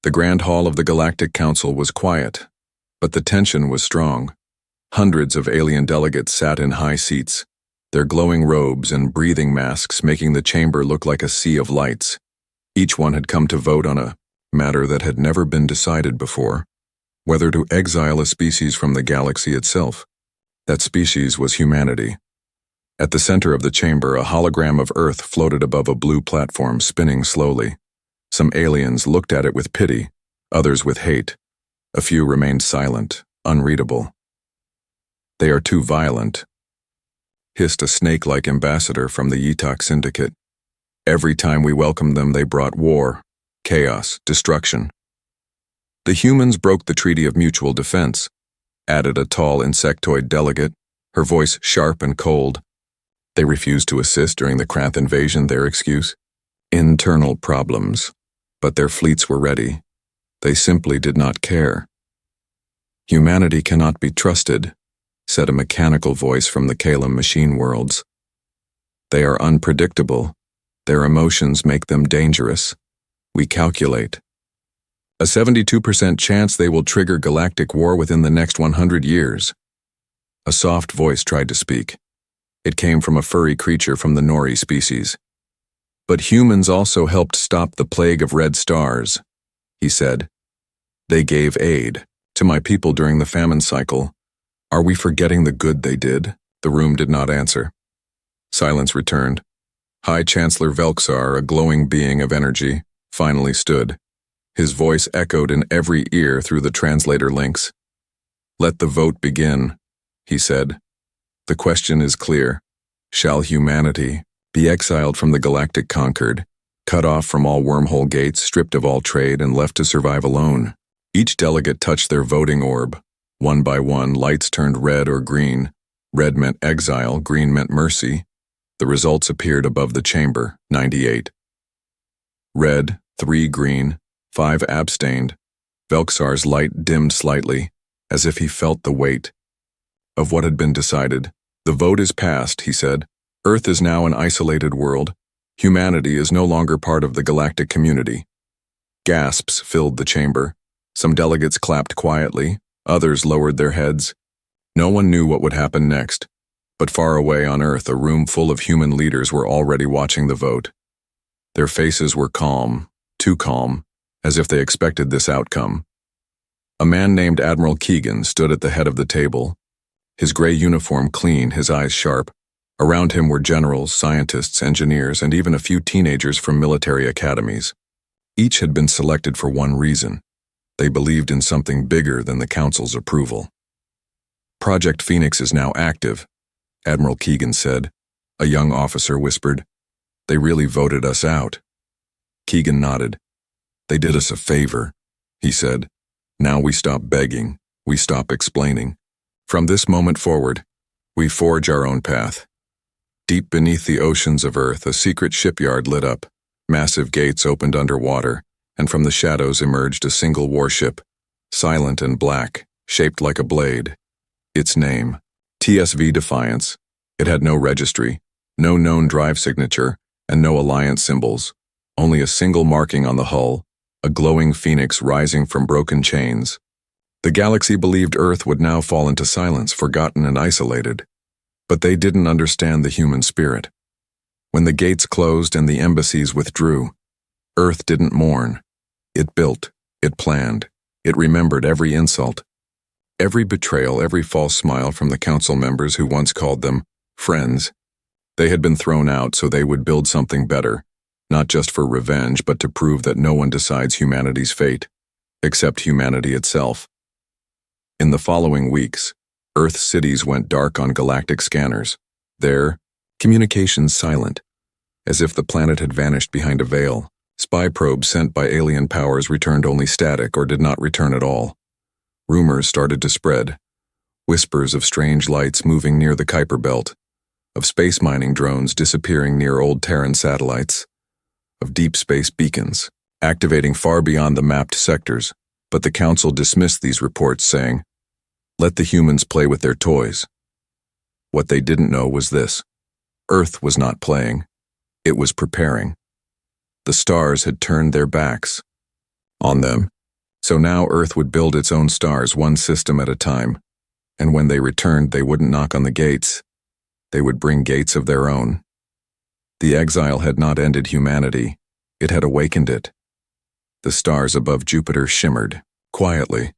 The Grand Hall of the Galactic Council was quiet, but the tension was strong. Hundreds of alien delegates sat in high seats, their glowing robes and breathing masks making the chamber look like a sea of lights. Each one had come to vote on a matter that had never been decided before: whether to exile a species from the galaxy itself. That species was humanity. At the center of the chamber, a hologram of Earth floated above a blue platform, spinning slowly. Some aliens looked at it with pity, others with hate. A few remained silent, unreadable. "They are too violent," hissed a snake-like ambassador from the Yitak Syndicate. "Every time we welcomed them, they brought war, chaos, destruction." "The humans broke the Treaty of Mutual Defense," added a tall insectoid delegate, her voice sharp and cold. "They refused to assist during the Krath invasion, their excuse? Internal problems. But their fleets were ready. They simply did not care." "Humanity cannot be trusted," said a mechanical voice from the Kalem machine worlds. "They are unpredictable. Their emotions make them dangerous. We calculate a 72% chance they will trigger galactic war within the next 100 years. A soft voice tried to speak. It came from a furry creature from the Nori species. "But humans also helped stop the plague of red stars," he said. "They gave aid to my people during the famine cycle. Are we forgetting the good they did?" The room did not answer. Silence returned. High Chancellor Velksar, a glowing being of energy, finally stood. His voice echoed in every ear through the translator links. "Let the vote begin," he said. "The question is clear. Shall humanity be exiled from the galactic conquered, cut off from all wormhole gates, stripped of all trade, and left to survive alone?" Each delegate touched their voting orb. One by one, lights turned red or green. Red meant exile, green meant mercy. The results appeared above the chamber: 98. Red, 3 green, 5 abstained. Velksar's light dimmed slightly, as if he felt the weight of what had been decided. "The vote is passed," he said. "Earth is now an isolated world. Humanity is no longer part of the galactic community." Gasps filled the chamber. Some delegates clapped quietly, others lowered their heads. No one knew what would happen next, but far away on Earth, a room full of human leaders were already watching the vote. Their faces were calm, too calm, as if they expected this outcome. A man named Admiral Keegan stood at the head of the table, his gray uniform clean, his eyes sharp. Around him were generals, scientists, engineers, and even a few teenagers from military academies. Each had been selected for one reason. They believed in something bigger than the Council's approval. "Project Phoenix is now active," Admiral Keegan said. A young officer whispered, "They really voted us out." Keegan nodded. "They did us a favor," he said. "Now we stop begging, we stop explaining. From this moment forward, we forge our own path." Deep beneath the oceans of Earth, a secret shipyard lit up. Massive gates opened underwater, and from the shadows emerged a single warship, silent and black, shaped like a blade. Its name, TSV Defiance. It had no registry, no known drive signature, and no alliance symbols. Only a single marking on the hull, a glowing phoenix rising from broken chains. The galaxy believed Earth would now fall into silence, forgotten and isolated. But they didn't understand the human spirit. When the gates closed and the embassies withdrew, Earth didn't mourn. It built, it planned, it remembered every insult, every betrayal, every false smile from the council members who once called them friends. They had been thrown out so they would build something better, not just for revenge, but to prove that no one decides humanity's fate, except humanity itself. In the following weeks, Earth cities went dark on galactic scanners. There, communications silent, as if the planet had vanished behind a veil. Spy probes sent by alien powers returned only static or did not return at all. Rumors started to spread. Whispers of strange lights moving near the Kuiper Belt, of space mining drones disappearing near old Terran satellites, of deep space beacons activating far beyond the mapped sectors, but the Council dismissed these reports, saying, "Let the humans play with their toys." What they didn't know was this: Earth was not playing, it was preparing. The stars had turned their backs. on them. So now Earth would build its own stars, one system at a time. And when they returned, they wouldn't knock on the gates. They would bring gates of their own. The exile had not ended humanity. It had awakened it. The stars above Jupiter shimmered, quietly,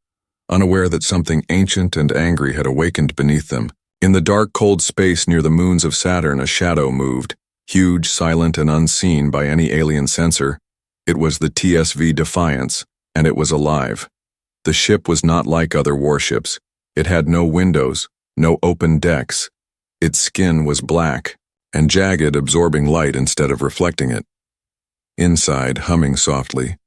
unaware that something ancient and angry had awakened beneath them. In the dark, cold space near the moons of Saturn, a shadow moved, huge, silent, and unseen by any alien sensor. It was the TSV Defiance, and it was alive. The ship was not like other warships. It had no windows, no open decks. Its skin was black and jagged, absorbing light instead of reflecting it. Inside, humming softly,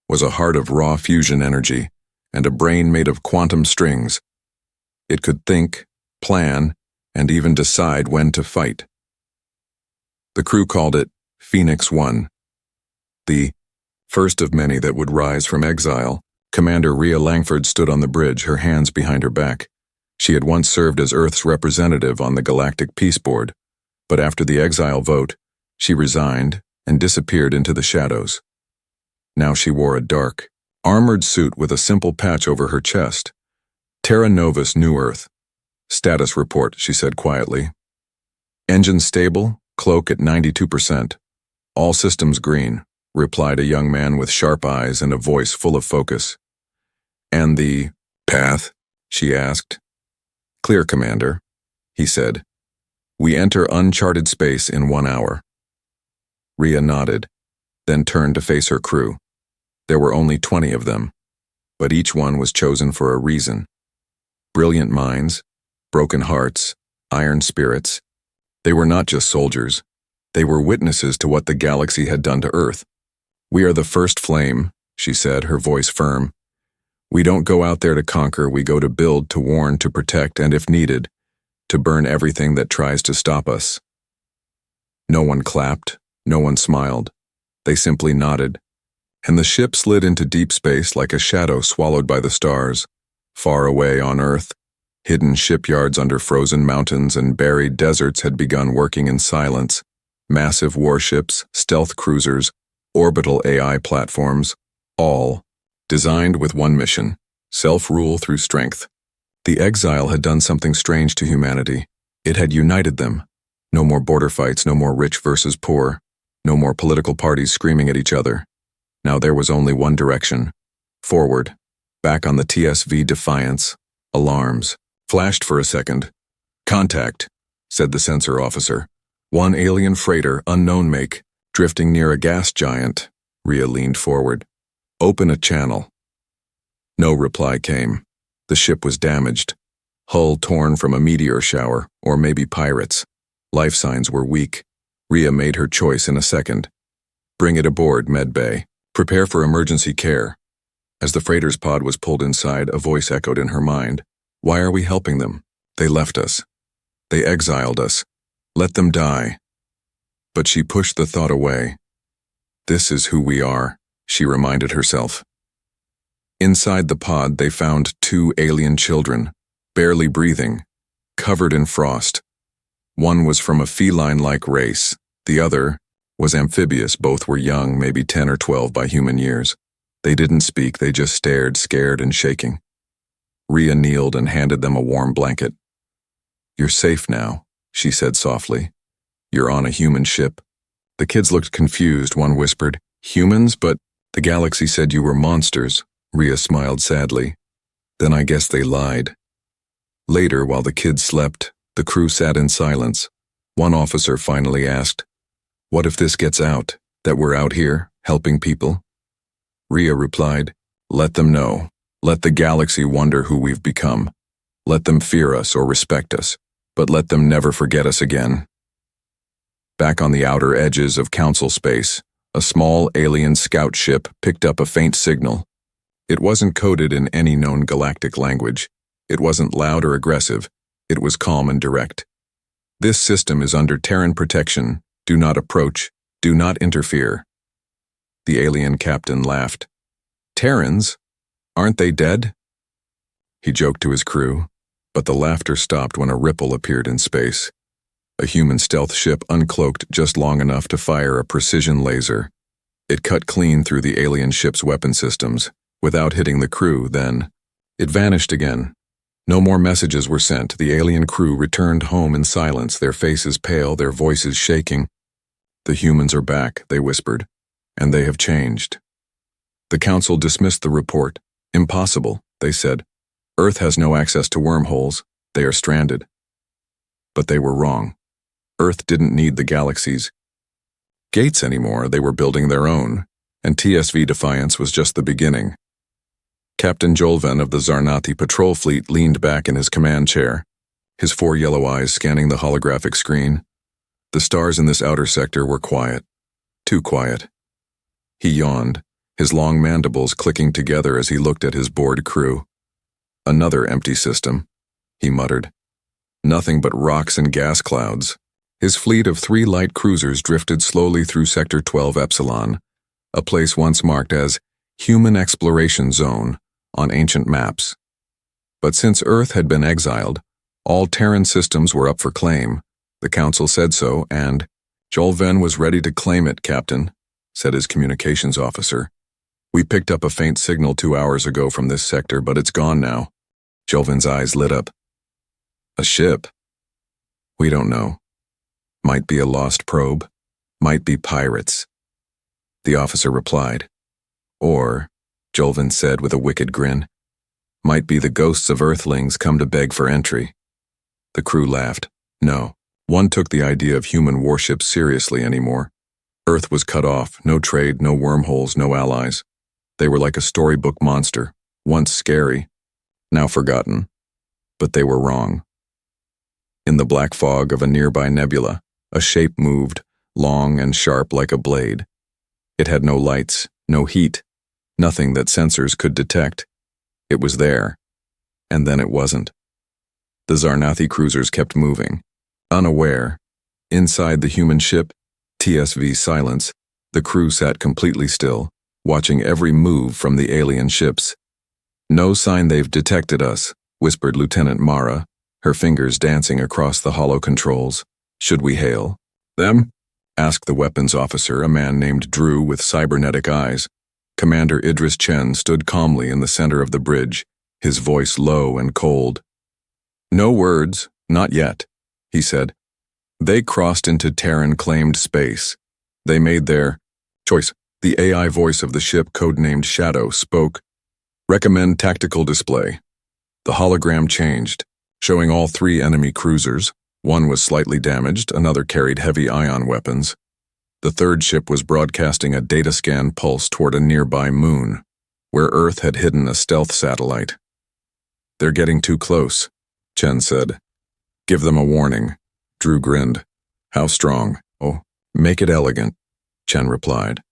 was a heart of raw fusion energy and a brain made of quantum strings. It could think, plan, and even decide when to fight. The crew called it Phoenix 1. The first of many that would rise from exile. Commander Rhea Langford stood on the bridge, her hands behind her back. She had once served as Earth's representative on the Galactic Peace Board, but after the exile vote, she resigned and disappeared into the shadows. Now she wore a dark, armored suit with a simple patch over her chest. Terra Novus, New Earth. Status report, she said quietly. Engine stable, cloak at 92%. All systems green, replied a young man with sharp eyes and a voice full of focus. And the path? She asked. Clear, Commander, he said. We enter uncharted space in 1 hour. Rhea nodded, then turned to face her crew. There were only 20 of them, but each one was chosen for a reason. Brilliant minds, broken hearts, iron spirits. They were not just soldiers. They were witnesses to what the galaxy had done to Earth. We are the first flame, she said, her voice firm. We don't go out there to conquer, we go to build, to warn, to protect, and if needed, to burn everything that tries to stop us. No one clapped, no one smiled. They simply nodded, and the ship slid into deep space like a shadow swallowed by the stars. Far away on Earth, hidden shipyards under frozen mountains and buried deserts had begun working in silence. Massive warships, stealth cruisers, orbital AI platforms, all designed with one mission: self-rule through strength. The exile had done something strange to humanity. It had united them. No more border fights, no more rich versus poor, no more political parties screaming at each other. Now there was only one direction: forward. Back on the TSV Defiance, alarms flashed for a second. Contact, said the sensor officer. One alien freighter, unknown make, drifting near a gas giant. Rhea leaned forward. Open a channel. No reply came. The ship was damaged. Hull torn from a meteor shower, or maybe pirates. Life signs were weak. Rhea made her choice in a second. Bring it aboard, medbay. Prepare for emergency care. As the freighter's pod was pulled inside, a voice echoed in her mind. Why are we helping them? They left us. They exiled us. Let them die. But she pushed the thought away. This is who we are, she reminded herself. Inside the pod, they found 2 alien children, barely breathing, covered in frost. One was from a feline-like race. The other was amphibious. Both were young, maybe 10 or 12 by human years. They didn't speak, they just stared, scared and shaking. Rhea kneeled and handed them a warm blanket. You're safe now, she said softly. You're on a human ship. The kids looked confused. One whispered, humans? But the galaxy said you were monsters. Rhea smiled sadly. Then I guess they lied. Later, while the kids slept, the crew sat in silence. One officer finally asked, what if this gets out, that we're out here, helping people? Rhea replied, let them know. Let the galaxy wonder who we've become. Let them fear us or respect us, but let them never forget us again. Back on the outer edges of Council space, a small alien scout ship picked up a faint signal. It wasn't coded in any known galactic language. It wasn't loud or aggressive. It was calm and direct. This system is under Terran protection. Do not approach. Do not interfere. The alien captain laughed. Terrans? Aren't they dead? He joked to his crew, but the laughter stopped when a ripple appeared in space. A human stealth ship uncloaked just long enough to fire a precision laser. It cut clean through the alien ship's weapon systems, without hitting the crew. Then it vanished again. No more messages were sent. The alien crew returned home in silence, their faces pale, their voices shaking. "The humans are back," they whispered, "and they have changed." The council dismissed the report. "Impossible," they said. "Earth has no access to wormholes. They are stranded." But they were wrong. Earth didn't need the galaxy's gates anymore. They were building their own, and TSV Defiance was just the beginning. Captain Jolven of the Zarnathi patrol fleet leaned back in his command chair, his 4 yellow eyes scanning the holographic screen. The stars in this outer sector were quiet. Too quiet. He yawned, his long mandibles clicking together as he looked at his bored crew. "Another empty system," he muttered. "Nothing but rocks and gas clouds." His fleet of 3 light cruisers drifted slowly through Sector 12 Epsilon, a place once marked as Human Exploration Zone on ancient maps. But since Earth had been exiled, all Terran systems were up for claim. The Council said so, and "Jolven was ready to claim it, Captain," said his communications officer. "We picked up a faint signal 2 hours ago from this sector, but it's gone now." Jolven's eyes lit up. "A ship? We don't know. Might be a lost probe. Might be pirates." The officer replied. "Or," Jolven said with a wicked grin, "might be the ghosts of Earthlings come to beg for entry." The crew laughed. No one took the idea of human warships seriously anymore. Earth was cut off, no trade, no wormholes, no allies. They were like a storybook monster, once scary, now forgotten. But they were wrong. In the black fog of a nearby nebula, a shape moved, long and sharp like a blade. It had no lights, no heat, nothing that sensors could detect. It was there, and then it wasn't. The Zarnathi cruisers kept moving, unaware. Inside the human ship, TSV Silence, the crew sat completely still, watching every move from the alien ships. "No sign they've detected us," whispered Lieutenant Mara, her fingers dancing across the hollow controls. "Should we hail them?" asked the weapons officer, a man named Drew with cybernetic eyes. Commander Idris Chen stood calmly in the center of the bridge, his voice low and cold. "No words, not yet," he said. "They crossed into Terran-claimed space. They made their choice." The AI voice of the ship, codenamed Shadow, spoke. "Recommend tactical display." The hologram changed, showing all 3 enemy cruisers. One was slightly damaged, another carried heavy ion weapons. The 3rd ship was broadcasting a data scan pulse toward a nearby moon, where Earth had hidden a stealth satellite. "They're getting too close," Chen said. "Give them a warning." Drew grinned. "How strong?" "Oh, make it elegant," Chen replied.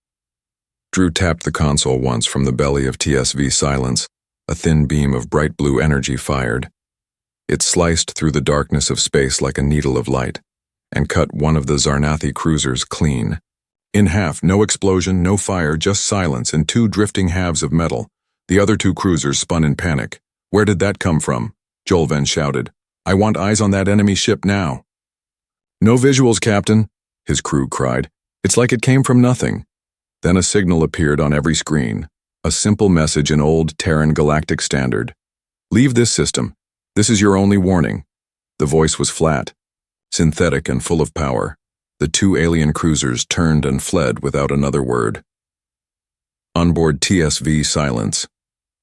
Drew tapped the console once from the belly of TSV Silence. A thin beam of bright blue energy fired. It sliced through the darkness of space like a needle of light, and cut one of the Zarnathi cruisers clean. In half, no explosion, no fire, just silence and 2 drifting halves of metal. The other 2 cruisers spun in panic. "Where did that come from?" Jolven shouted. "I want eyes on that enemy ship now." "No visuals, Captain," his crew cried. "It's like it came from nothing." Then a signal appeared on every screen, a simple message in old Terran Galactic Standard. "Leave this system. This is your only warning." The voice was flat, synthetic and full of power. The 2 alien cruisers turned and fled without another word. Onboard TSV Silence.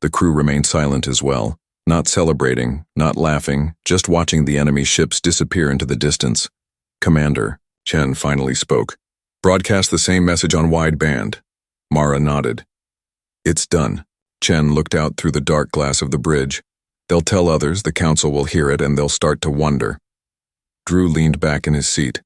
The crew remained silent as well, not celebrating, not laughing, just watching the enemy ships disappear into the distance. "Commander," Chen finally spoke. "Broadcast the same message on wideband." Mara nodded. "It's done." Chen looked out through the dark glass of the bridge. "They'll tell others, the Council will hear it, and they'll start to wonder." Drew leaned back in his seat.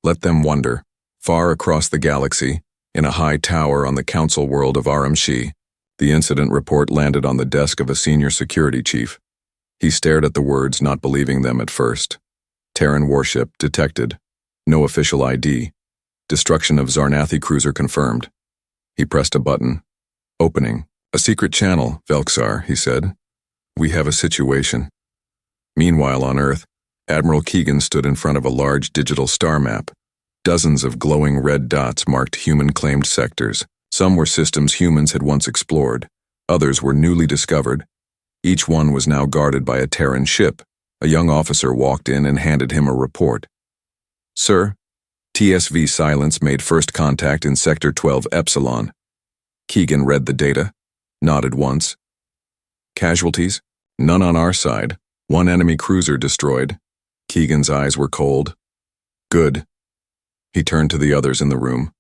Let them wonder. Far across the galaxy, in a high tower on the Council world of Aramshi, the incident report landed on the desk of a senior security chief. He stared at the words, not believing them at first. Terran warship detected. No official ID. Destruction of Zarnathi cruiser confirmed. He pressed a button. Opening. "A secret channel, Velxar," he said. "We have a situation." Meanwhile on Earth, Admiral Keegan stood in front of a large digital star map. Dozens of glowing red dots marked human-claimed sectors, Some were systems humans had once explored. Others were newly discovered. Each one was now guarded by a Terran ship. A young officer walked in and handed him a report. "Sir, TSV Silence made first contact in Sector 12 Epsilon." Keegan read the data, nodded once. "Casualties? None on our side. One enemy cruiser destroyed." Keegan's eyes were cold. "Good." He turned to the others in the room.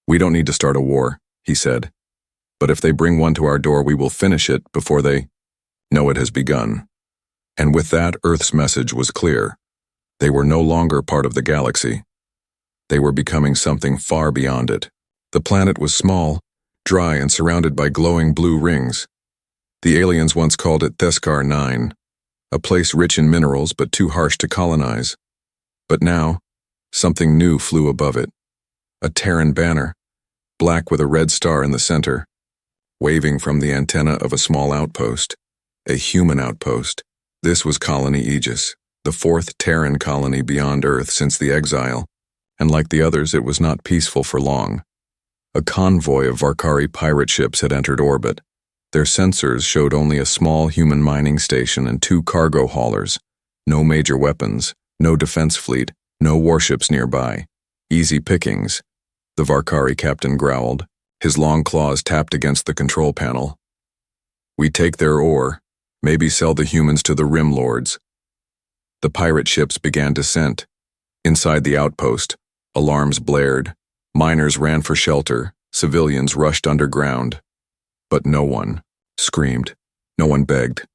"We don't need to start a war," he said. "But if they bring one to our door, we will finish it before they know it has begun." And with that, Earth's message was clear. They were no longer part of the galaxy. They were becoming something far beyond it. The planet was small, dry, and surrounded by glowing blue rings. The aliens once called it Theskar 9, a place rich in minerals but too harsh to colonize. But now, something new flew above it. A Terran banner, black with a red star in the center, waving from the antenna of a small outpost, a human outpost. This was Colony Aegis, the fourth Terran colony beyond Earth since the Exile, and like the others, it was not peaceful for long. A convoy of Varkari pirate ships had entered orbit. Their sensors showed only a small human mining station and 2 cargo haulers. No major weapons, no defense fleet, no warships nearby. "Easy pickings," the Varkari captain growled. His long claws tapped against the control panel. "We take their ore, maybe sell the humans to the Rim Lords." The pirate ships began descent. Inside the outpost, alarms blared. Miners ran for shelter. Civilians rushed underground. But no one screamed. No one begged.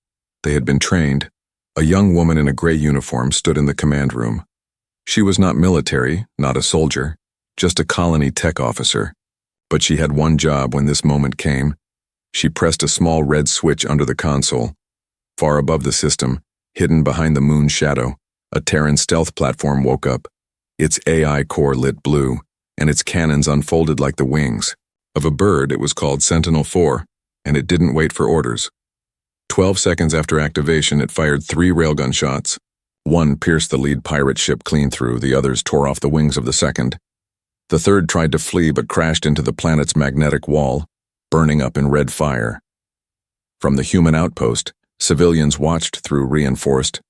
They had been trained. A young woman in a gray uniform stood in the command room. She was not military, not a soldier, just a colony tech officer. But she had one job when this moment came. She pressed a small red switch under the console. Far above the system, hidden behind the moon's shadow, a Terran stealth platform woke up. Its AI core lit blue, and its cannons unfolded like the wings of a bird. It was called Sentinel-4, and it didn't wait for orders. 12 seconds after activation, it fired 3 railgun shots. One pierced the lead pirate ship clean through, the others tore off the wings of the second. The third tried to flee but crashed into the planet's magnetic wall, burning up in red fire. From the human outpost, civilians watched through reinforced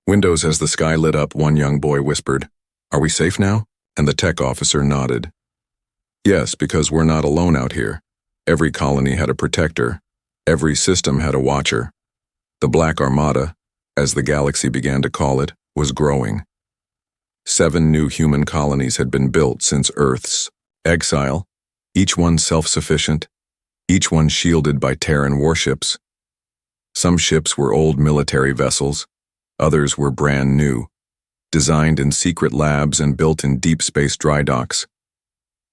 windows as the sky lit up. One young boy whispered, "Are we safe now?" And the tech officer nodded. "Yes, because we're not alone out here. Every colony had a protector. Every system had a watcher. The Black Armada, as the galaxy began to call it, was growing. 7 new human colonies had been built since Earth's exile, each one self-sufficient, each one shielded by Terran warships. Some ships were old military vessels, others were brand new, designed in secret labs and built in deep space dry docks.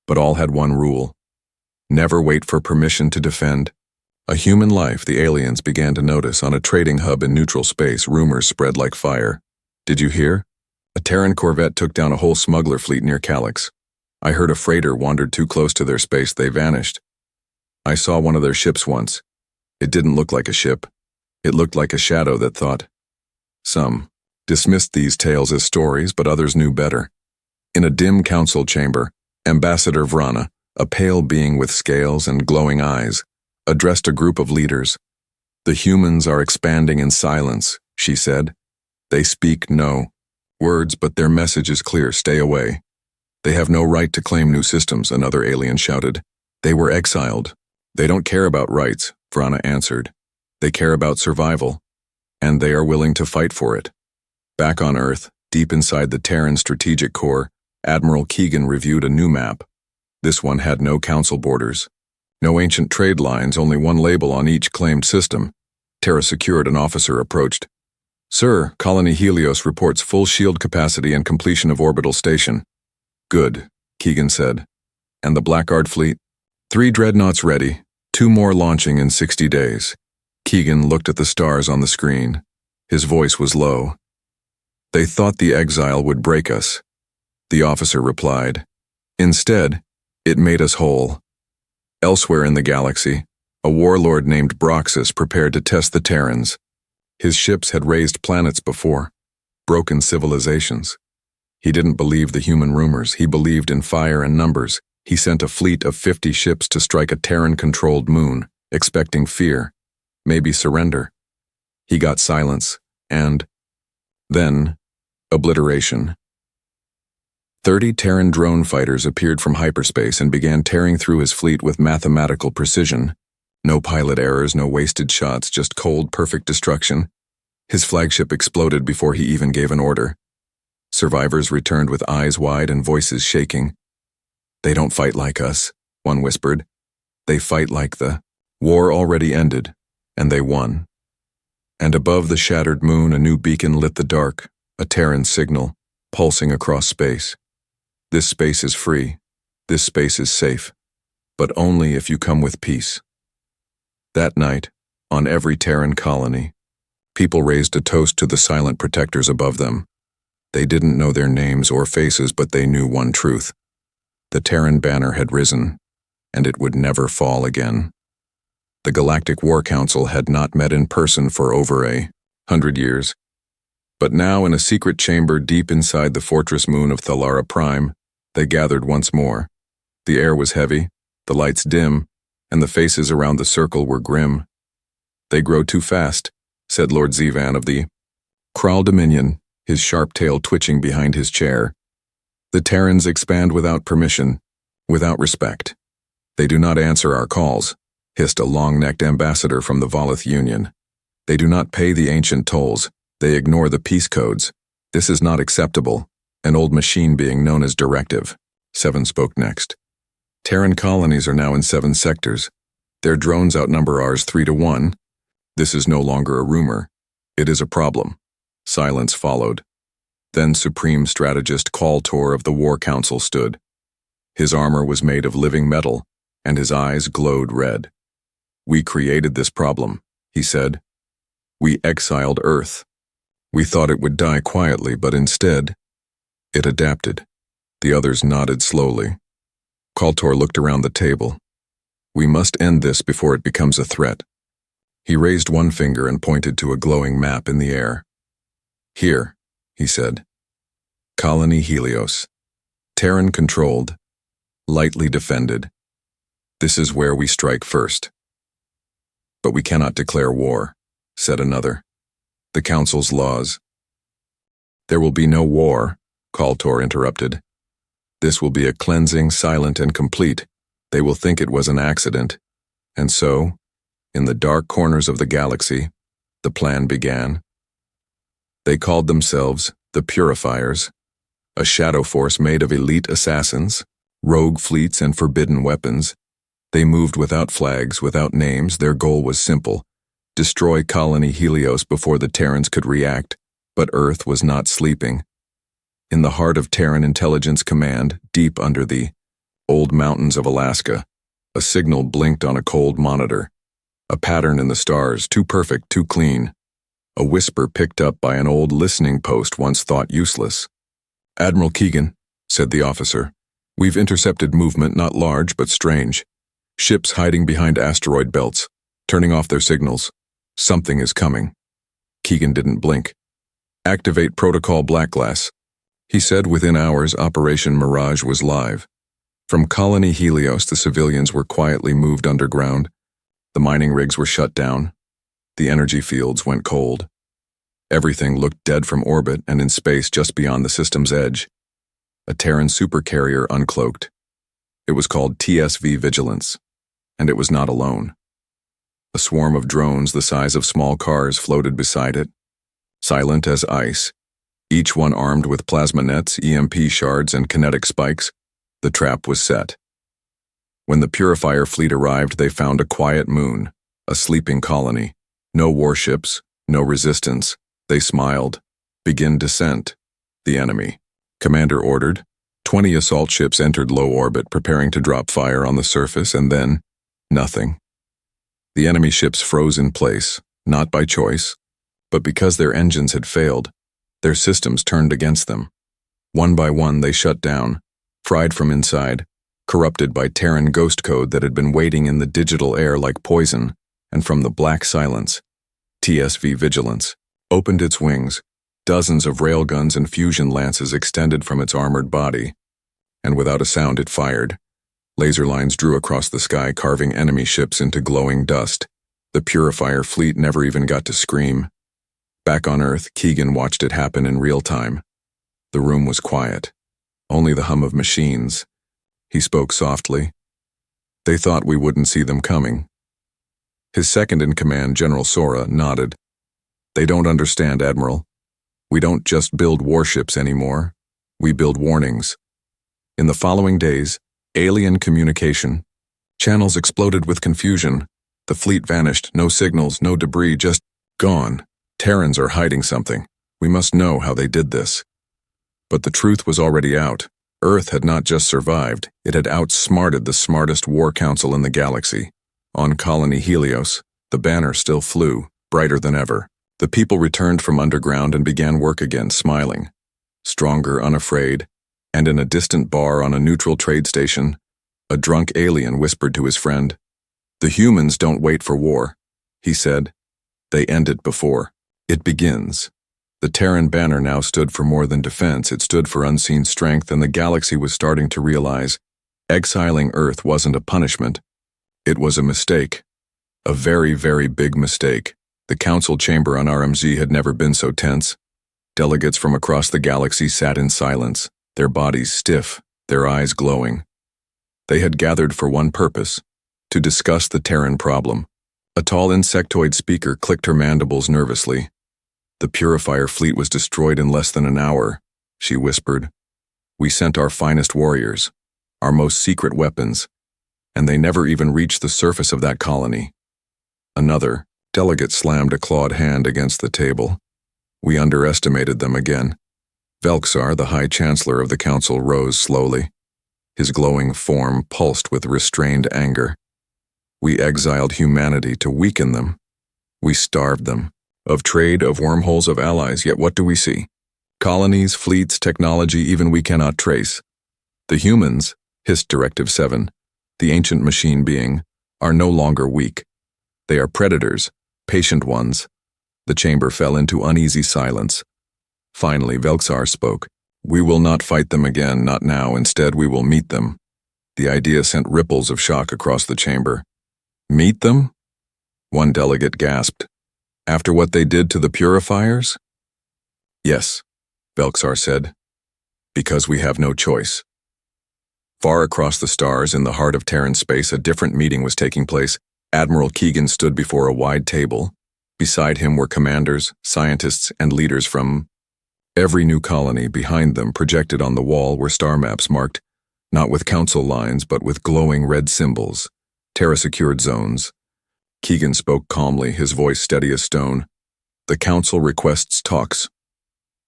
But all had one rule: never wait for permission to defend. A human life, the aliens began to notice. On a trading hub in neutral space, rumors spread like fire. "Did you hear? A Terran corvette took down a whole smuggler fleet near Calyx. I heard a freighter wandered too close to their space, they vanished. I saw one of their ships once. It didn't look like a ship. It looked like a shadow that thought." Some dismissed these tales as stories, but others knew better. In a dim council chamber, Ambassador Vrana, a pale being with scales and glowing eyes, addressed a group of leaders. "The humans are expanding in silence," she said. "They speak no words, but their message is clear: stay away." "They have no right to claim new systems," another alien shouted. "They were exiled." "They don't care about rights," Vrana answered. "They care about survival, and they are willing to fight for it." Back on Earth, deep inside the Terran strategic core, Admiral Keegan reviewed a new map. This one had no council borders. No ancient trade lines, only one label on each claimed system. Terra secured, an officer approached. "Sir, Colony Helios reports full shield capacity and completion of orbital station." "Good," Keegan said. "And the Blackguard fleet?" 3 dreadnoughts ready, 2 more launching in 60 days. Keegan looked at the stars on the screen. His voice was low. "They thought the exile would break us," the officer replied. "Instead, it made us whole." Elsewhere in the galaxy, a warlord named Broxus prepared to test the Terrans. His ships had razed planets before, broken civilizations. He didn't believe the human rumors. He believed in fire and numbers. He sent a fleet of 50 ships to strike a Terran-controlled moon, expecting fear, maybe surrender. He got silence, and then obliteration. 30 Terran drone fighters appeared from hyperspace and began tearing through his fleet with mathematical precision. No pilot errors, no wasted shots, just cold, perfect destruction. His flagship exploded before he even gave an order. Survivors returned with eyes wide and voices shaking. "They don't fight like us," one whispered. "They fight like the war already ended, and they won." And above the shattered moon, a new beacon lit the dark, a Terran signal, pulsing across space. This space is free. This space is safe. But only if you come with peace. That night, on every Terran colony, people raised a toast to the silent protectors above them. They didn't know their names or faces, but they knew one truth. The Terran banner had risen, and it would never fall again. The Galactic War Council had not met in person for over 100 years. But now, in a secret chamber deep inside the fortress moon of Thalara Prime, they gathered once more. The air was heavy, the lights dim, and the faces around the circle were grim. "They grow too fast," said Lord Zivan of the Kral Dominion, his sharp tail twitching behind his chair. "The Terrans expand without permission, without respect. They do not answer our calls," hissed a long-necked ambassador from the Volith Union. "They do not pay the ancient tolls. They ignore the peace codes. This is not acceptable, an old machine being known as Directive." Seven spoke next. "Terran colonies are now in 7 sectors. Their drones outnumber ours 3-1. This is no longer a rumor. It is a problem." Silence followed. Then Supreme Strategist Kaltor of the War Council stood. His armor was made of living metal, and his eyes glowed red. "We created this problem," he said. "We exiled Earth. We thought it would die quietly, but instead, it adapted." The others nodded slowly. Kaltor looked around the table. "We must end this before it becomes a threat." He raised one finger and pointed to a glowing map in the air. "Here," he said. "Colony Helios. Terran-controlled, lightly defended. This is where we strike first." "But we cannot declare war," said another. "The Council's laws." "There will be no war," Kaltor interrupted. "This will be a cleansing, silent, and complete. They will think it was an accident." And so, in the dark corners of the galaxy, the plan began. They called themselves the Purifiers, a shadow force made of elite assassins, rogue fleets, and forbidden weapons. They moved without flags, without names. Their goal was simple: destroy Colony Helios before the Terrans could react. But Earth was not sleeping. In the heart of Terran Intelligence Command, deep under the old mountains of Alaska, a signal blinked on a cold monitor. A pattern in the stars, too perfect, too clean. A whisper picked up by an old listening post once thought useless. "Admiral Keegan," said the officer, "we've intercepted movement, not large but strange. Ships hiding behind asteroid belts, turning off their signals. Something is coming." Keegan didn't blink. "Activate Protocol Blackglass," he said. Within hours, Operation Mirage was live. From Colony Helios, the civilians were quietly moved underground. The mining rigs were shut down. The energy fields went cold. Everything looked dead from orbit and in space just beyond the system's edge. A Terran supercarrier uncloaked. It was called TSV Vigilance, and it was not alone. A swarm of drones the size of small cars floated beside it, silent as ice, each one armed with plasma nets, EMP shards, and kinetic spikes. The trap was set. When the Purifier fleet arrived, they found a quiet moon, a sleeping colony. No warships, no resistance. They smiled. "Begin descent." The enemy. Commander ordered. 20 assault ships entered low orbit, preparing to drop fire on the surface, and then nothing. The enemy ships froze in place, not by choice, but because their engines had failed. Their systems turned against them. One by one they shut down, fried from inside, corrupted by Terran ghost code that had been waiting in the digital air like poison, and from the black silence, TSV Vigilance opened its wings. Dozens of railguns and fusion lances extended from its armored body, and without a sound it fired. Laser lines drew across the sky, carving enemy ships into glowing dust. The Purifier fleet never even got to scream. Back on Earth, Keegan watched it happen in real time. The room was quiet. Only the hum of machines. He spoke softly. They thought we wouldn't see them coming. His second-in-command, General Sora, nodded. They don't understand, Admiral. We don't just build warships anymore. We build warnings. In the following days, alien communication channels exploded with confusion. The fleet vanished, no signals, no debris, just gone. Terrans are hiding something. We must know how they did this. But the truth was already out. Earth had not just survived, it had outsmarted the smartest war council in the galaxy. On Colony Helios, the banner still flew, brighter than ever. The people returned from underground and began work again, smiling. Stronger, unafraid, and in a distant bar on a neutral trade station, a drunk alien whispered to his friend, "The humans don't wait for war," he said. "They end it before. It begins." The Terran banner now stood for more than defense, it stood for unseen strength, and the galaxy was starting to realize exiling Earth wasn't a punishment. It was a mistake. A very, very big mistake. The council chamber on RMZ had never been so tense. Delegates from across the galaxy sat in silence, their bodies stiff, their eyes glowing. They had gathered for one purpose, to discuss the Terran problem. A tall insectoid speaker clicked her mandibles nervously. "The Purifier fleet was destroyed in less than an hour," she whispered. "We sent our finest warriors, our most secret weapons, and they never even reached the surface of that colony." Another delegate slammed a clawed hand against the table. "We underestimated them again." Velxar, the High Chancellor of the Council, rose slowly. His glowing form pulsed with restrained anger. "We exiled humanity to weaken them. We starved them. Of trade, of wormholes, of allies, yet what do we see? Colonies, fleets, technology, even we cannot trace. The humans, hissed Directive 7, the ancient machine being, are no longer weak. They are predators, patient ones." The chamber fell into uneasy silence. Finally, Velxar spoke. "We will not fight them again, not now. Instead, we will meet them." The idea sent ripples of shock across the chamber. "Meet them?" One delegate gasped. "After what they did to the Purifiers?" "Yes," Velxar said. "Because we have no choice." Far across the stars, in the heart of Terran space, a different meeting was taking place. Admiral Keegan stood before a wide table. Beside him were commanders, scientists, and leaders from every new colony. Behind them, projected on the wall, were star maps marked, not with council lines, but with glowing red symbols, Terra-secured zones. Keegan spoke calmly, his voice steady as stone. "The council requests talks."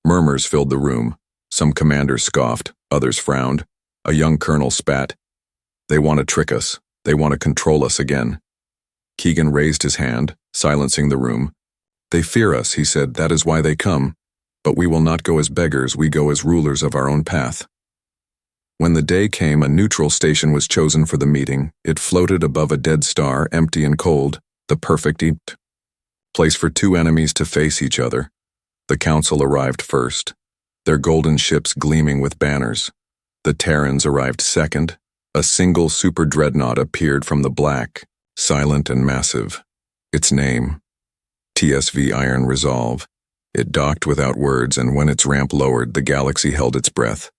Murmurs filled the room. Some commanders scoffed, others frowned. A young colonel spat. "They want to trick us. They want to control us again." Keegan raised his hand, silencing the room. "They fear us," he said. "That is why they come. But we will not go as beggars, we go as rulers of our own path." When the day came, a neutral station was chosen for the meeting. It floated above a dead star, empty and cold, the perfect place for two enemies to face each other. The council arrived first, their golden ships gleaming with banners. The Terrans arrived second. A single super dreadnought appeared from the black, silent and massive. Its name, TSV Iron Resolve. It docked without words, and when its ramp lowered, the galaxy held its breath.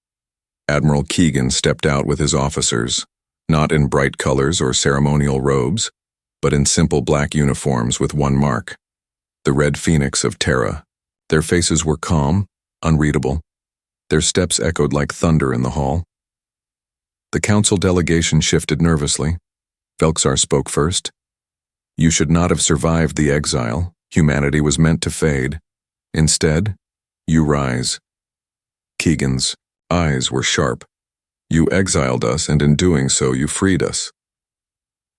Admiral Keegan stepped out with his officers, not in bright colors or ceremonial robes, but in simple black uniforms with one mark, the Red Phoenix of Terra. Their faces were calm, unreadable. Their steps echoed like thunder in the hall. The council delegation shifted nervously. Velxar spoke first. "You should not have survived the exile. Humanity was meant to fade. Instead, you rise." Keegan's eyes were sharp. "You exiled us, and in doing so, you freed us."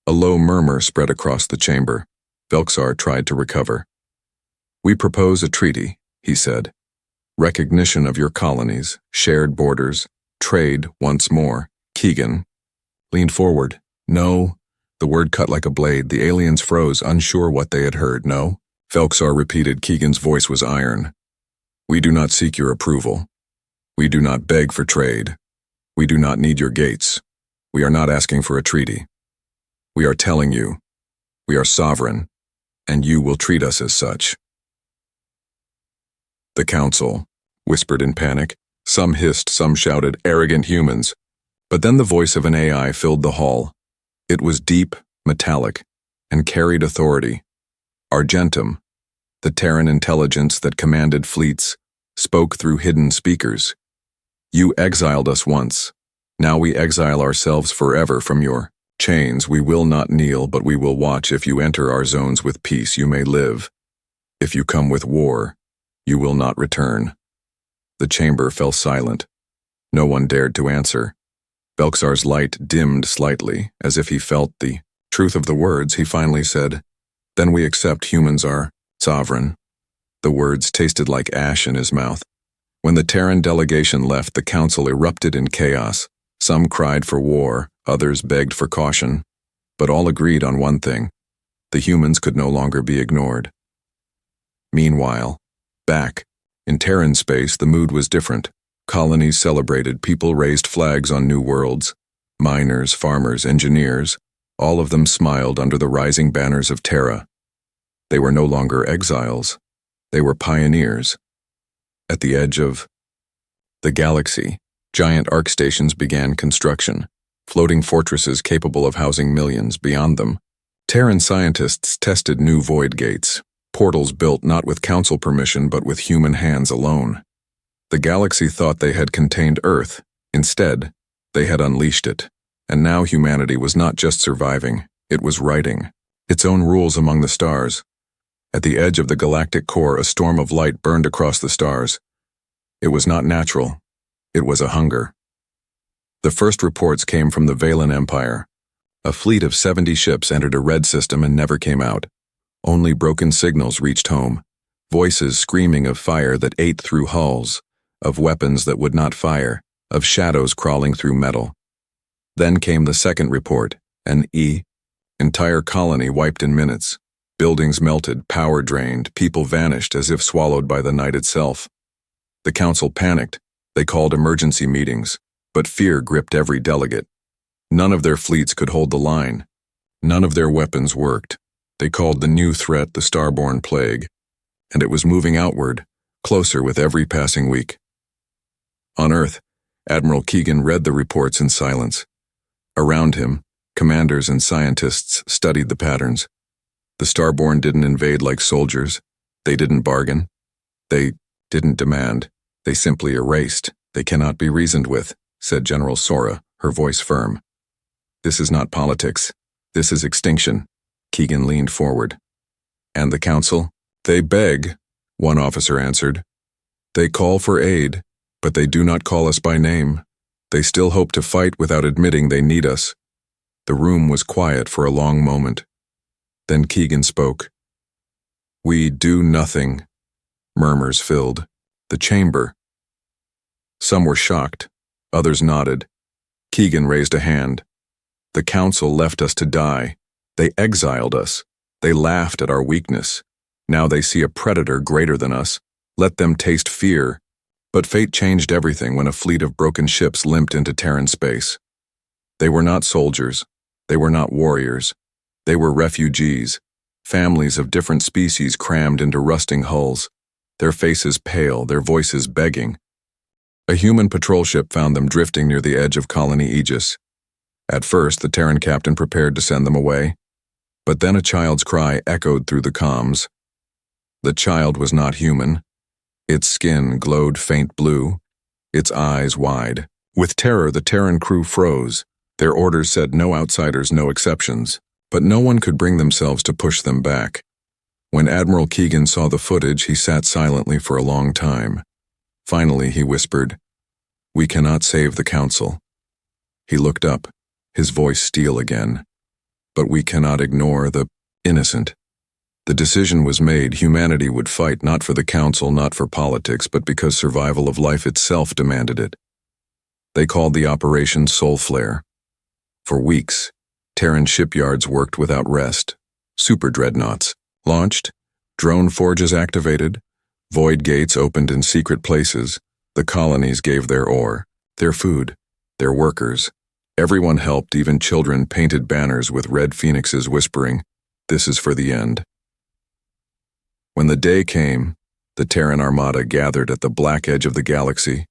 A low murmur spread across the chamber. Velxar tried to recover. "We propose a treaty," he said. "Recognition of your colonies, shared borders, trade once more." Keegan leaned forward. "No." The word cut like a blade. The aliens froze, unsure what they had heard. "No?" Velxar repeated. Keegan's voice was iron. "We do not seek your approval. We do not beg for trade. We do not need your gates. We are not asking for a treaty. We are telling you, we are sovereign, and you will treat us as such." The council whispered in panic. Some hissed, some shouted, "Arrogant humans." But then the voice of an AI filled the hall. It was deep, metallic, and carried authority. Argentum, the Terran intelligence that commanded fleets, spoke through hidden speakers. "You exiled us once. Now we exile ourselves forever from your chains. We will not kneel, but we will watch. If you enter our zones with peace, you may live. If you come with war, you will not return." The chamber fell silent. No one dared to answer. Belksar's light dimmed slightly, as if he felt the truth of the words. He finally said, "Then we accept humans are sovereign." The words tasted like ash in his mouth. When the Terran delegation left, the council erupted in chaos. Some cried for war, others begged for caution, but all agreed on one thing: the humans could no longer be ignored. Meanwhile, back in Terran space, the mood was different. Colonies celebrated, people raised flags on new worlds. Miners, farmers, engineers, all of them smiled under the rising banners of Terra. They were no longer exiles. They were pioneers. At the edge of the galaxy, giant arc stations began construction, floating fortresses capable of housing millions. Beyond them, Terran scientists tested new void gates, portals built not with council permission but with human hands alone. The galaxy thought they had contained Earth. Instead, they had unleashed it. And now humanity was not just surviving, it was writing its own rules among the stars. At the edge of the galactic core, a storm of light burned across the stars. It was not natural. It was a hunger. The first reports came from the Valen Empire. A fleet of 70 ships entered a red system and never came out. Only broken signals reached home, voices screaming of fire that ate through hulls, of weapons that would not fire, of shadows crawling through metal. Then came the second report, an entire colony wiped in minutes. Buildings melted, power drained, people vanished as if swallowed by the night itself. The council panicked. They called emergency meetings, but fear gripped every delegate. None of their fleets could hold the line. None of their weapons worked. They called the new threat the Starborn Plague, and it was moving outward, closer with every passing week. On Earth, Admiral Keegan read the reports in silence. Around him, commanders and scientists studied the patterns. The Starborn didn't invade like soldiers. They didn't bargain. They didn't demand. They simply erased. "They cannot be reasoned with," said General Sora, her voice firm. "This is not politics. This is extinction." Keegan leaned forward. "And the council?" "They beg," one officer answered. "They call for aid, but they do not call us by name. They still hope to fight without admitting they need us." The room was quiet for a long moment. Then Keegan spoke. "We do nothing." Murmurs filled the chamber. Some were shocked, others nodded. Keegan raised a hand. "The council left us to die. They exiled us. They laughed at our weakness. Now they see a predator greater than us. Let them taste fear." But fate changed everything when a fleet of broken ships limped into Terran space. They were not soldiers. They were not warriors. They were refugees, families of different species crammed into rusting hulls, their faces pale, their voices begging. A human patrol ship found them drifting near the edge of Colony Aegis. At first, the Terran captain prepared to send them away, but then a child's cry echoed through the comms. The child was not human. Its skin glowed faint blue, its eyes wide. With terror, the Terran crew froze. Their orders said no outsiders, no exceptions, but no one could bring themselves to push them back. When Admiral Keegan saw the footage, he sat silently for a long time. Finally, he whispered, "We cannot save the council." He looked up, his voice steel again. "But we cannot ignore the innocent." The decision was made. Humanity would fight not for the council, not for politics, but because survival of life itself demanded it. They called the operation Soul Flare. For weeks, Terran shipyards worked without rest. Super dreadnoughts launched, drone forges activated, void gates opened in secret places. The colonies gave their ore, their food, their workers, Everyone helped, even children painted banners with red phoenixes whispering, "This is for the end." When the day came, the Terran armada gathered at the black edge of the galaxy.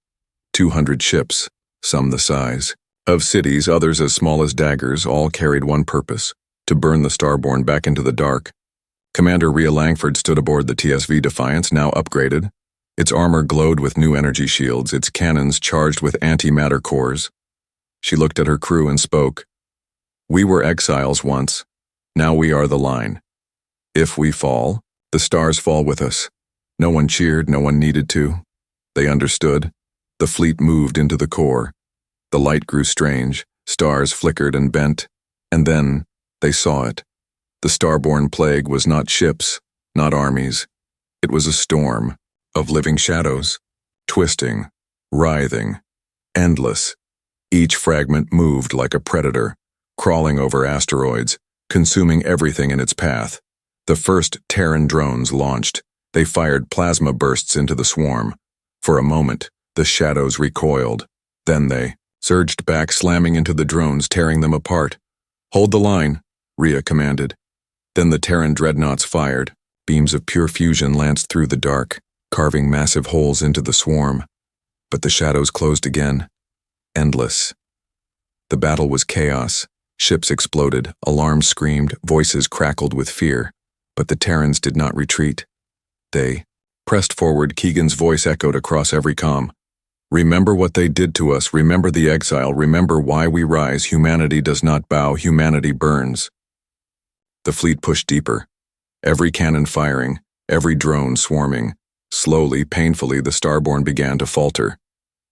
200 ships, some the size of cities, others as small as daggers, all carried one purpose: to burn the Starborn back into the dark. Commander Rhea Langford stood aboard the TSV Defiance, now upgraded. Its armor glowed with new energy shields, its cannons charged with antimatter cores. She looked at her crew and spoke. "We were exiles once. Now we are the line. If we fall, the stars fall with us." No one cheered, no one needed to. They understood. The fleet moved into the core. The light grew strange, stars flickered and bent, and then they saw it. The Starborn plague was not ships, not armies. It was a storm of living shadows, twisting, writhing, endless. Each fragment moved like a predator, crawling over asteroids, consuming everything in its path. The first Terran drones launched. They fired plasma bursts into the swarm. For a moment, the shadows recoiled. Then they surged back, slamming into the drones, tearing them apart. "Hold the line," Rhea commanded. Then the Terran dreadnoughts fired. Beams of pure fusion lanced through the dark, carving massive holes into the swarm. But the shadows closed again. Endless. The battle was chaos. Ships exploded, alarms screamed, voices crackled with fear. But the Terrans did not retreat. They pressed forward. Keegan's voice echoed across every comm. "Remember what they did to us. Remember the exile. Remember why we rise. Humanity does not bow. Humanity burns." The fleet pushed deeper. Every cannon firing, every drone swarming. Slowly, painfully, the Starborn began to falter.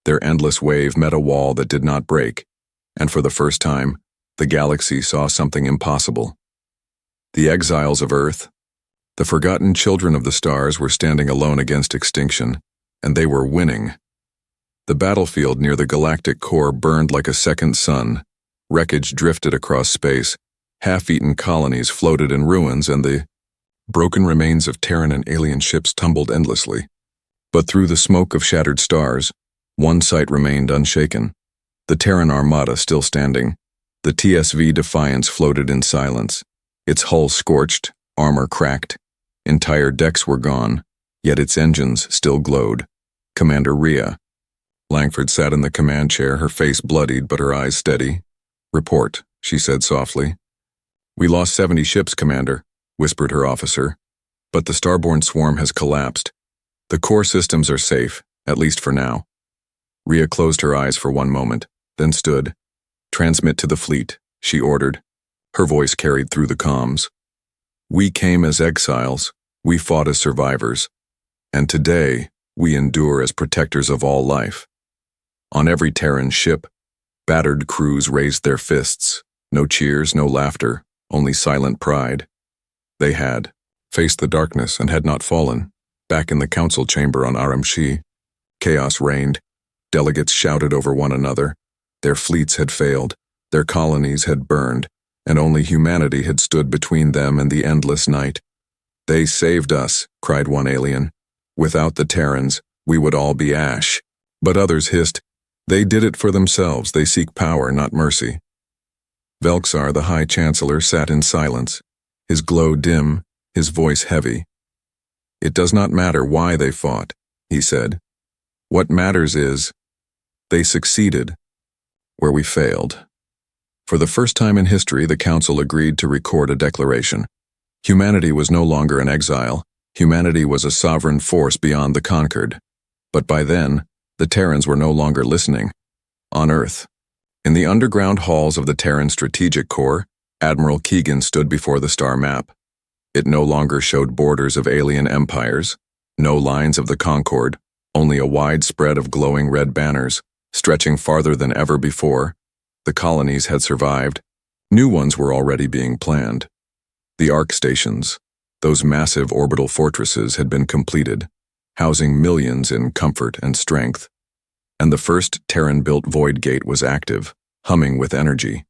Their endless wave met a wall that did not break, and for the first time, the galaxy saw something impossible. The exiles of Earth, the forgotten children of the stars, were standing alone against extinction, and they were winning. The battlefield near the galactic core burned like a second sun. Wreckage drifted across space. Half-eaten colonies floated in ruins, and the broken remains of Terran and alien ships tumbled endlessly. But through the smoke of shattered stars, one sight remained unshaken. The Terran armada still standing. The TSV Defiance floated in silence. Its hull scorched, armor cracked. Entire decks were gone, yet its engines still glowed. Commander Rhea Langford sat in the command chair, her face bloodied but her eyes steady. "Report," she said softly. "We lost 70 ships, Commander," whispered her officer. "But the Starborn swarm has collapsed. The core systems are safe, at least for now." Rhea closed her eyes for one moment, then stood. "Transmit to the fleet," she ordered. Her voice carried through the comms. "We came as exiles, we fought as survivors, and today we endure as protectors of all life." On every Terran ship, battered crews raised their fists. No cheers, no laughter, only silent pride. They had faced the darkness and had not fallen. Back in the council chamber on Aramshi, chaos reigned. Delegates shouted over one another. Their fleets had failed, their colonies had burned, and only humanity had stood between them and the endless night. "They saved us," cried one alien. "Without the Terrans, we would all be ash." But others hissed, "They did it for themselves. They seek power, not mercy." Velxar, the High Chancellor, sat in silence, his glow dim, his voice heavy. "It does not matter why they fought," he said. "What matters is, they succeeded where we failed." For the first time in history, the Council agreed to record a declaration. Humanity was no longer an exile. Humanity was a sovereign force beyond the conquered. But by then, the Terrans were no longer listening. On Earth, in the underground halls of the Terran Strategic Corps, Admiral Keegan stood before the star map. It no longer showed borders of alien empires, no lines of the Concord, only a wide spread of glowing red banners, stretching farther than ever before. The colonies had survived. New ones were already being planned. The arc stations, those massive orbital fortresses, had been completed, housing millions in comfort and strength. And the first Terran-built Void Gate was active, humming with energy.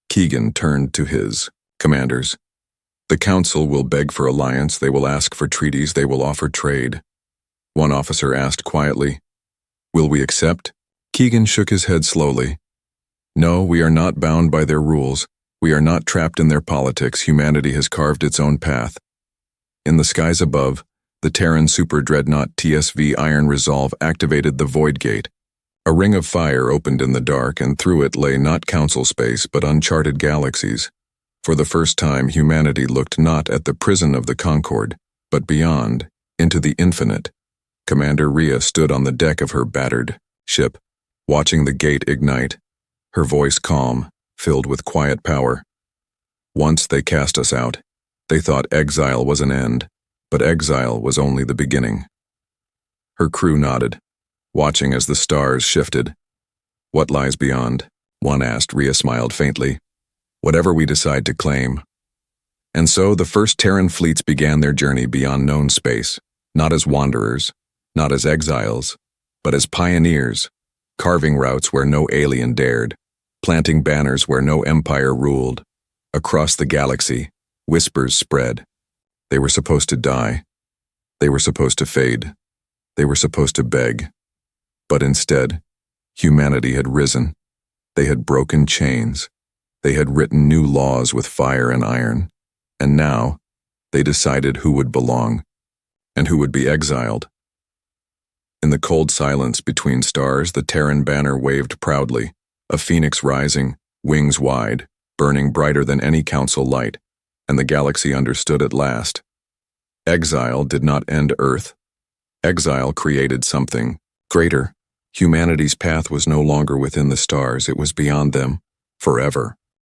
Keegan turned to his commanders. "The Council will beg for alliance, they will ask for treaties, they will offer trade." One officer asked quietly, "Will we accept?" Keegan shook his head slowly. No, we are not bound by their rules. We are not trapped in their politics. Humanity has carved its own path. In the skies above, the Terran super dreadnought TSV Iron Resolve activated the Void Gate. A ring of fire opened in the dark, and through it lay not council space but uncharted galaxies. For the first time, humanity looked not at the prison of the Concord, but beyond, into the infinite. Commander Rhea stood on the deck of her battered ship, watching the gate ignite, her voice calm, filled with quiet power. Once they cast us out. They thought exile was an end, but exile was only the beginning. Her crew nodded, watching as the stars shifted. What lies beyond? One asked. Rhea smiled faintly. Whatever we decide to claim. And so the first Terran fleets began their journey beyond known space, not as wanderers, not as exiles, but as pioneers, carving routes where no alien dared, planting banners where no empire ruled. Across the galaxy, whispers spread. They were supposed to die. They were supposed to fade. They were supposed to beg. But instead, humanity had risen. They had broken chains. They had written new laws with fire and iron. And now, they decided who would belong and who would be exiled. In the cold silence between stars, the Terran banner waved proudly, a phoenix rising, wings wide, burning brighter than any council light, and the galaxy understood at last. Exile did not end Earth. Exile created something greater. Humanity's path was no longer within the stars, it was beyond them, forever.